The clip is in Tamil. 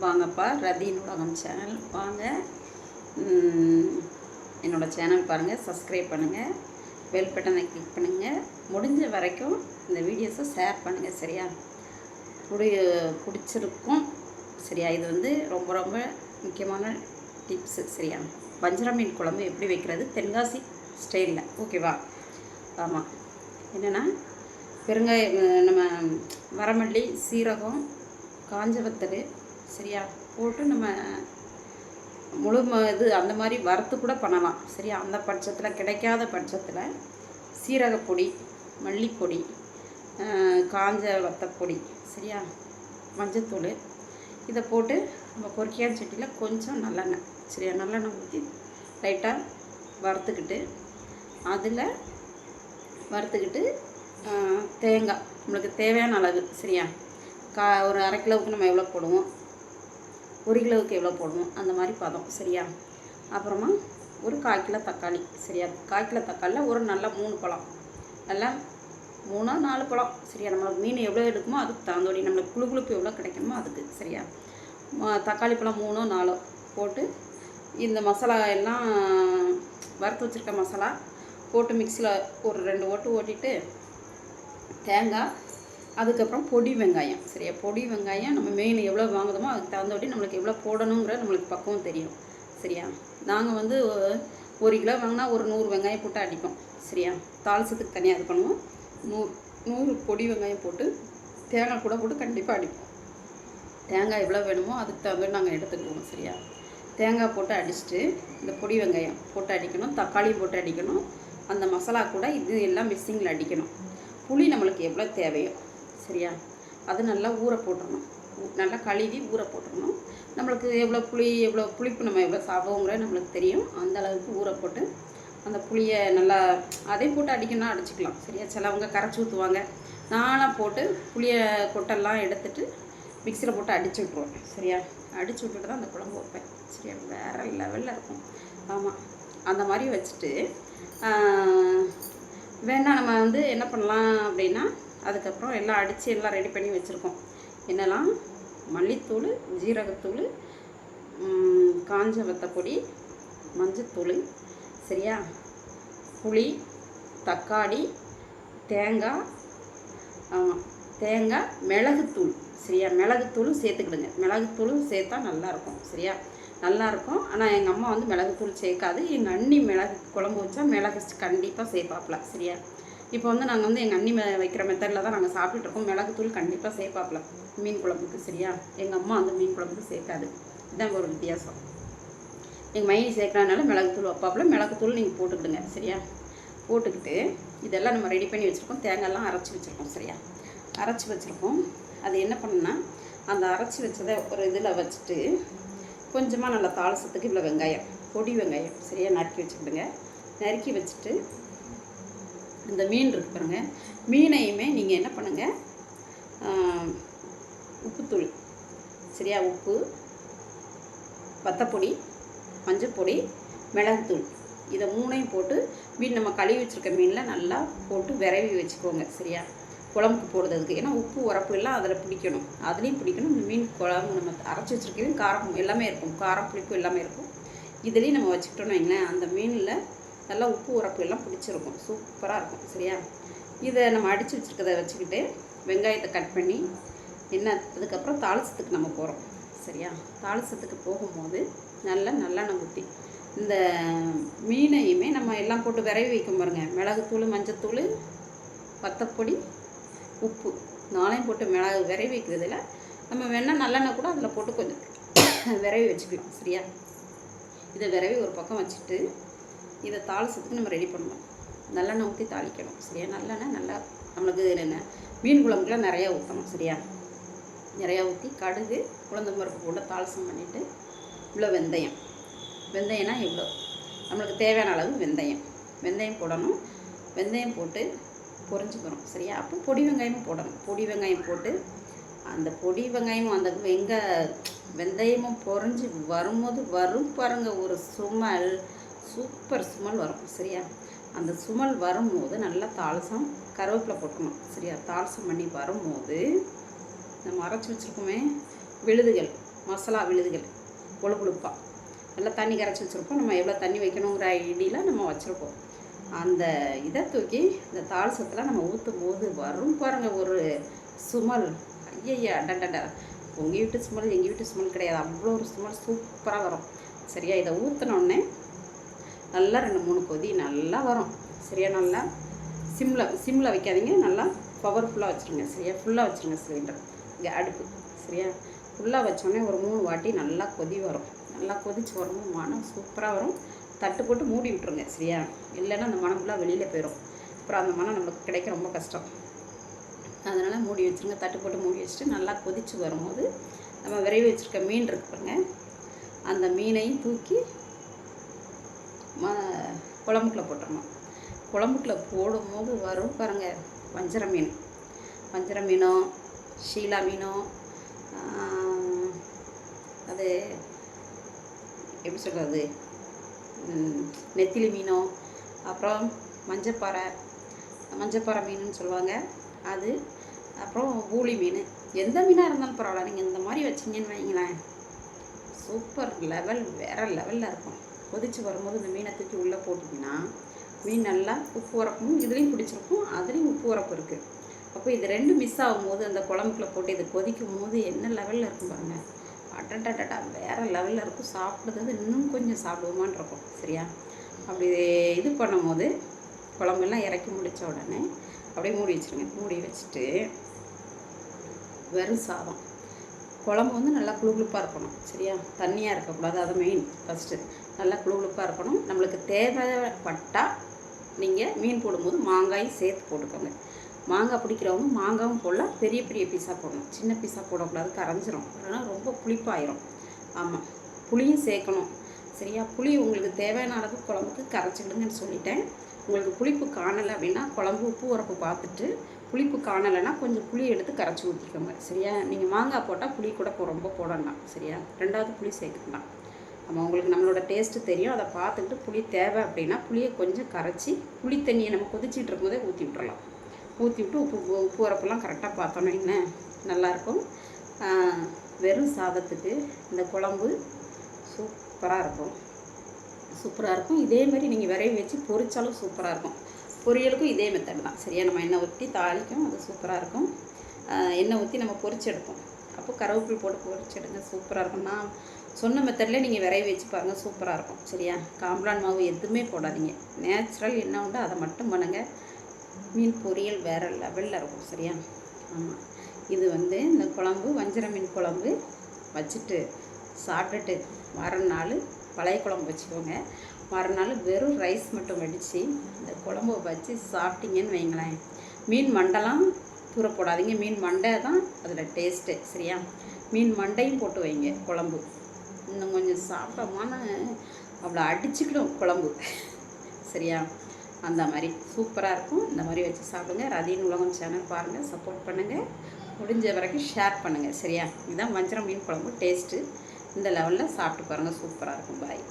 வாங்கப்பா ரதியின் உலகம் சேனல் வாங்க. என்னோடய சேனல் பாருங்கள், சப்ஸ்கிரைப் பண்ணுங்கள், பெல் பட்டனை கிளிக் பண்ணுங்கள். முடிஞ்ச வரைக்கும் இந்த வீடியோஸை ஷேர் பண்ணுங்கள். சரியா? பிடிச்சிருக்கும். சரியா? இது வந்து ரொம்ப ரொம்ப முக்கியமான டிப்ஸு. சரியா? வஞ்சர மீன் குழம்பு எப்படி வைக்கிறது தென்காசி ஸ்டைலில். ஓகேவா? ஆமாம். என்னென்னா பெருங்காயம், நம்ம வரமல்லி, சீரகம், காஞ்ச வத்தல், சரியா, போட்டு நம்ம இது அந்த மாதிரி வறுத்து கூட பண்ணலாம். சரியா? அந்த பட்சத்தில், கிடைக்காத பட்சத்தில் சீரகப்பொடி, மல்லிப்பொடி, காஞ்ச வத்தப்பொடி, சரியா, மஞ்சத்தூள், இதை போட்டு நம்ம பொரிக்கையான சட்டியில் கொஞ்சம் நல்லெண்ணெய், சரியா, நல்லெண்ணெய் ஊற்றி லைட்டாக வறுத்துக்கிட்டு, அதில் தேங்காய் நம்மளுக்கு தேவையான அளவு, சரியா, ஒரு அரை கிலோவுக்கு நம்ம எவ்வளோ போடுவோம், 1 கிலோவுக்கு எவ்வளோ போடுவோம், அந்த மாதிரி பதம். சரியா? அப்புறமா ஒரு 1/4 கிலோ தக்காளி. சரியா? 1/4 கிலோ தக்காளியில் ஒரு நல்ல 3 பழம், நல்லா 3-4 பழம். சரியா? நம்மளுக்கு மீன் எவ்வளோ எடுக்குமோ அதுக்கு தகுந்தோடி, நம்மளுக்கு குழுக்குழுப்பு எவ்வளோ கிடைக்கணுமோ அதுக்கு. சரியா? தக்காளி பழம் 3-4 போட்டு இந்த மசாலா எல்லாம் வறுத்து வச்சுருக்க மசாலா போட்டு மிக்ஸியில் ஒரு 2 ஓட்டு ஓட்டிட்டு, தேங்காய், அதுக்கப்புறம் பொடி வெங்காயம். சரியா? பொடி வெங்காயம் நம்ம மீன் எவ்வளோ வாங்குதோமோ அதுக்கு தகுந்தபடி நம்மளுக்கு எவ்வளோ போடணுங்கிற நம்மளுக்கு பக்குவம் தெரியும். சரியா? நாங்கள் வந்து 1 கிலோ வாங்கினா ஒரு 100 வெங்காயம் போட்டு அடிப்போம். சரியா? தாளிசத்துக்கு தனியாக இது பண்ணுவோம். 100 பொடி வெங்காயம் போட்டு தேங்காய் கூட போட்டு கண்டிப்பாக அடிப்போம். தேங்காய் எவ்வளோ வேணுமோ அதுக்கு தகுந்த நாங்கள் எடுத்துக்குவோம். சரியா? தேங்காய் போட்டு அடிச்சுட்டு இந்த பொடி வெங்காயம் போட்டு அடிக்கணும், தக்காளி போட்டு அடிக்கணும், அந்த மசாலா கூட இது எல்லாம் மிக்சிங்கில் அடிக்கணும். புளி நம்மளுக்கு எவ்வளோ தேவையோ, சரியா, அது நல்லா ஊற போட்டுடணும். நல்லா கழுவி ஊற போட்டுடணும். நம்மளுக்கு எவ்வளோ புளிப்பு நம்ம எவ்வளோ சாப்பிடுவோங்கிற நம்மளுக்கு தெரியும். அந்த அளவுக்கு ஊற போட்டு அந்த புளியை நல்லா அதையும் போட்டு அடிக்கணும்னா அடிச்சுக்கலாம். சரியா? சிலவங்க கரைச்சி ஊற்றுவாங்க. நானாக போட்டு புளியை கொட்டெல்லாம் எடுத்துட்டு மிக்சியில் போட்டு அடிச்சு விட்ருவோம். சரியா? அடிச்சு விட்டுட்டு தான் அந்த குழம்பு வைப்பேன். சரியா? வேறு லெவலில் இருக்கும். ஆமாம். அந்த மாதிரி வச்சுட்டு வேணால் நம்ம வந்து என்ன பண்ணலாம் அப்படின்னா, அதுக்கப்புறம் எல்லாம் அடித்து எல்லாம் ரெடி பண்ணி வச்சுருக்கோம். என்னெல்லாம்? மல்லித்தூள், ஜீரகத்தூள், காஞ்ச வத்தப்பொடி, மஞ்சத்தூள், சரியா, புளி, தக்காளி, தேங்காய், மிளகுத்தூள். சரியா? மிளகுத்தூளும் சேர்த்துக்கிடுங்க. மிளகுத்தூளும் சேர்த்தா நல்லாயிருக்கும். சரியா? நல்லாயிருக்கும். ஆனால் எங்கள் அம்மா வந்து மிளகுத்தூள் சேர்க்காது. எங்கள் அண்ணி மிளகு குழம்பு வச்சா மிளகு கண்டிப்பாக சேர்ப்பாப்புல. சரியா? இப்போ வந்து நாங்கள் வந்து எங்கள் அண்ணி வைக்கிற மெத்தடில் தான் நாங்கள் சாப்பிட்டுருக்கோம். மிளகுத்தூள் கண்டிப்பாக சேர்ப்பாப்புல மீன் குழம்புக்கு. சரியா? எங்கள் அம்மா வந்து மீன் குழம்புக்கு சேர்க்காது. இதுதான் ஒரு வித்தியாசம். எங்கள் மைனி சேர்க்குறதுனால மிளகுத்தூள் வைப்பாப்புல. மிளகுத்தூள் நீங்கள் போட்டுக்கிடுங்க. சரியா? போட்டுக்கிட்டு இதெல்லாம் நம்ம ரெடி பண்ணி வச்சுருக்கோம். தேங்காயெல்லாம் அரைச்சி வச்சுருக்கோம். சரியா? அரைச்சி வச்சுருக்கோம். அது என்ன பண்ணுன்னா, அந்த அரைச்சி வச்சதை ஒரு இதில் வச்சுட்டு கொஞ்சமாக நல்லா தாளிசத்துக்கு இவ்வளோ வெங்காயம், பொடி வெங்காயம், சரியாக நறுக்கி வச்சுக்கிடுங்க. நறுக்கி வச்சுட்டு இந்த மீன் இருக்கு பாருங்கள், மீனையுமே நீங்கள் என்ன பண்ணுங்கள், உப்புத்தூள், சரியா, உப்பு, வத்தப்பொடி, மஞ்சப்பொடி, மிளகுத்தூள், இதை 3ஐயும் போட்டு மீன் நம்ம கழுவி வச்சுருக்க மீனில் நல்லா போட்டு விரவி வச்சுக்கோங்க. சரியா? குழம்புக்கு போடுறதுக்கு. ஏன்னா உப்பு உரப்பு எல்லாம் அதில் பிடிக்கணும், அதுலேயும் பிடிக்கணும். இந்த மீன் குழம்பு நம்ம அரைச்சி வச்சுருக்கேன், காரம் எல்லாமே இருக்கும், காரம் புளிப்பு எல்லாமே இருக்கும். இதுலேயும் நம்ம வச்சுக்கிட்டோன்னு வைங்களேன், அந்த மீனில் நல்லா உப்பு உரப்பு எல்லாம் பிடிச்சிருக்கும், சூப்பராக இருக்கும். சரியா? இதை நம்ம அடித்து வச்சுருக்கதை வச்சுக்கிட்டு வெங்காயத்தை கட் பண்ணி அதுக்கப்புறம் தாளிசத்துக்கு நம்ம போகிறோம். சரியா? தாளிசத்துக்கு போகும்போது நல்லெண்ணெய் ஊற்றி இந்த மீனையுமே நம்ம எல்லாம் போட்டு விரவி வைக்கும் பாருங்கள். மிளகுத்தூள், மஞ்சத்தூள், வத்தப்பொடி, உப்பு 4ஐயும் போட்டு விரவி வைக்கிறதுல நம்ம வேணால் நல்லெண்ணெய் கூட அதில் போட்டு கொஞ்சம் விரவி வச்சுக்கலாம். சரியா? இதை விரவி ஒரு பக்கம் வச்சுட்டு இதை தாளிசத்துக்கு நம்ம ரெடி பண்ணணும். நல்லெண்ணெய் ஊற்றி தாளிக்கணும். சரியா? நல்லெண்ணெய் நல்லா நம்மளுக்கு மீன் குழம்புக்குலாம் நிறையா ஊற்றணும். சரியா? நிறையா ஊற்றி கடுகு, உளுந்தம் பருப்பு போட்டு தாளிசம் பண்ணிவிட்டு இவ்வளோ வெந்தயம்னா எவ்வளோ நம்மளுக்கு தேவையான அளவு வெந்தயம் போடணும். வெந்தயம் போட்டு பொரிஞ்சுக்கணும். சரியா? அப்போ பொடி வெங்காயமும் போடணும். பொடி வெங்காயம் போட்டு அந்த பொடி வெங்காயமும் அந்த வெந்தயமும் பொரிஞ்சு வரும்போது வரும் பாருங்கள், ஒரு சுமல், சூப்பர் ஸ்மெல் வரும். சரியா? அந்த ஸ்மெல் வரும்போது நல்லா தாளிசம், கருவேப்பிலை போட்டுக்கணும். சரியா? தாளிசம் பண்ணி வரும்போது நம்ம அரைச்சி வச்சுருக்கோமே விழுதுகள், மசாலா விழுதுகள் கொழுப்பாக நல்லா தண்ணி கரைச்சி வச்சுருப்போம். நம்ம எவ்வளோ தண்ணி வைக்கணுங்கிற ஐடியில் நம்ம வச்சுருப்போம். அந்த இதை தூக்கி இந்த தால்சத்தில் நம்ம ஊற்றும் போது வரும் பாருங்கள் ஒரு சுமல். ஐயா அடண்டா, உங்கள் வீட்டு ஸ்மெல் எங்கள் வீட்டு ஸ்மெல் கிடையாது, அவ்வளோ ஒரு ஸ்மெல் சூப்பராக வரும். சரியா, இதை ஊற்றினோடனே நல்லா 2-3 கொதி நல்லா வரும். சரியா, நல்லா சிம்மில் வைக்காதீங்க, நல்லா பவர்ஃபுல்லாக வச்சுருங்க. சரியா, ஃபுல்லாக வச்சுருங்க சிலிண்டர் இங்கே அடுப்பு. சரியா, ஃபுல்லாக வச்சோடனே ஒரு 3 வாட்டி நல்லா கொதி வரும். நல்லா கொதிச்சு வரும்போது மனம் சூப்பராக வரும். தட்டு போட்டு மூடி விட்டுருங்க. சரியா, இல்லைன்னா அந்த மனம் ஃபுல்லாக வெளியில் போயிடும். அப்புறம் அந்த மனம் நம்மளுக்கு கிடைக்க ரொம்ப கஷ்டம். அதனால் மூடி வச்சுருங்க. தட்டு போட்டு மூடி வச்சுட்டு நல்லா கொதித்து வரும்போது நம்ம விரைவி வச்சுருக்க மீன் இருக்கு பாருங்க, அந்த மீனையும் தூக்கி குழம்புக்குள்ளே போட்டுடணும். குழம்புக்குள்ளே போடும்போது வரும் பாருங்கள் வஞ்சர மீன். வஞ்சர மீனோ ஷீலா மீனோ அது எப்படி சொல்கிறது, நெத்திலி மீனோ, அப்புறம் மஞ்சப்பாறை மீனுன்னு சொல்லுவாங்க அது, அப்புறம் ஊளி மீன், எந்த மீனாக இருந்தாலும் பரவாயில்ல. நீங்கள் இந்த மாதிரி வச்சிங்கன்னு வைங்களேன், சூப்பர் லெவல், வேறு லெவலில் இருக்கும். கொதித்து வரும்போது இந்த மீனை தூக்கி உள்ளே போட்டிங்கன்னா மீன் நல்லா உப்பு உரப்பும் இதுலேயும் பிடிச்சிருக்கும், அதுலேயும் உப்பு உரப்பு இருக்குது. அப்போ இது 2 மிஸ் ஆகும்போது அந்த குழம்புக்குள்ளே போட்டு இது கொதிக்கும் போது என்ன லெவலில் இருக்கும் பாருங்கள். அடடடா, வேறு லெவலில் இருக்கும். சாப்பிட்றது இன்னும் கொஞ்சம் சாப்பிடுவோமான் இருக்கும். சரியா, அப்படி இது பண்ணும்போது குழம்பெல்லாம் இறக்கி முடித்த உடனே அப்படியே மூடி வச்சுருங்க. மூடி வச்சுட்டு வெறும் சாதம், குழம்பு வந்து நல்லா குளுகுளுப்பாக இருக்கணும். சரியா, தண்ணியாக இருக்கக்கூடாது, அது மெயின். ஃபஸ்ட்டு நல்லா குளுகுளுப்பாக இருக்கணும். நம்மளுக்கு தேவைப்பட்டால் நீங்கள் மீன் போடும்போது மாங்காயும் சேர்த்து போட்டுக்கோங்க. மாங்காய் பிடிக்கிறவங்க மாங்காயும் போடலாம், பெரிய பீஸாக போடணும். சின்ன பீஸாக போடக்கூடாது, கரைஞ்சிரும், இல்லைன்னா ரொம்ப புளிப்பாயிரும். ஆமாம், புளியும் சேர்க்கணும். சரியா, புளி உங்களுக்கு தேவையான அளவு குழம்புக்கு கரைச்சிக்கிடுங்கன்னு சொல்லிட்டேன். உங்களுக்கு புளிப்பு காணலை அப்படின்னா குழம்பு உப்பு உரப்பு பார்த்துட்டு, புளிப்பு காணலைன்னா கொஞ்சம் புளி எடுத்து கரைச்சி ஊற்றிக்கோங்க. சரியா, நீங்கள் மாங்காய் போட்டால் புளி கூட ரொம்ப போடலாம். சரியா, 2வது புளி சேர்க்கலாம். நம்ம உங்களுக்கு நம்மளோட டேஸ்ட்டு தெரியும், அதை பார்த்துக்கிட்டு புளி தேவை அப்படின்னா புளியை கொஞ்சம் கரைச்சி புளி தண்ணியை நம்ம கொதிச்சிட்டு இருக்கும்போதே ஊற்றி விட்டுறலாம். ஊற்றி விட்டு உப்பு உரப்பெல்லாம் கரெக்டாக பார்த்தோன்னு வைங்களேன், நல்லாயிருக்கும். வெறும் சாதத்துக்கு இந்த குழம்பு சூப்பராக இருக்கும். இதேமாதிரி நீங்கள் விரைவி வச்சு பொரிச்சாலும் சூப்பராக இருக்கும். பொரியலுக்கும் இதே மெத்தட் தான். சரியா, நம்ம எண்ணெய் ஊற்றி தாளிக்கும், அது சூப்பராக இருக்கும். எண்ணெய் ஊற்றி நம்ம பொரிச்செடுப்போம். அப்போ கருவேப்பிலை போட்டு பொரிச்செடுங்க, சூப்பராக இருக்கும். நான் சொன்ன மெத்தட்லேயே நீங்கள் விரைவி வச்சு பாருங்கள், சூப்பராக இருக்கும். சரியா, காம்ப்ளான் மாவு எதுவுமே போடாதீங்க, நேச்சுரல் என்ன உண்டோ அதை மட்டும் பண்ணுங்கள். மீன் பொரியல் வேறு லெவலில் இருக்கும். சரியா, ஆமாம். இது வந்து இந்த குழம்பு வஞ்சர மீன் குழம்பு வச்சுட்டு சாப்பிட்டுட்டு மறுநாள் பழைய குழம்பு வச்சுக்கோங்க. மறுநாள் வெறும் ரைஸ் மட்டும் வடித்து இந்த குழம்பு வச்சு சாப்பிட்டீங்கன்னு வைங்களேன், மீன் மண்டைலாம் தூர போடாதீங்க, மீன் மண்டை தான் அதில் டேஸ்ட்டு. சரியா, மீன் மண்டையும் போட்டு வைங்க குழம்பு, இன்னும் கொஞ்சம் சாப்பிட்டோமான அவ்வளோ அடிச்சுக்கிடும் குழம்பு. சரியா, அந்த மாதிரி சூப்பராக இருக்கும். இந்த மாதிரி வச்சு சாப்பிடுங்க. ரதியின் உலகம் சேனல் பாருங்கள், சப்போர்ட் பண்ணுங்கள், முடிஞ்ச வரைக்கும் ஷேர் பண்ணுங்கள். சரியா, இதுதான் வஞ்சரம் மீன் குழம்பு டேஸ்ட்டு. இந்த லெவலில் சாப்பிட்டு பாருங்கள், சூப்பராக இருக்கும். பாய்.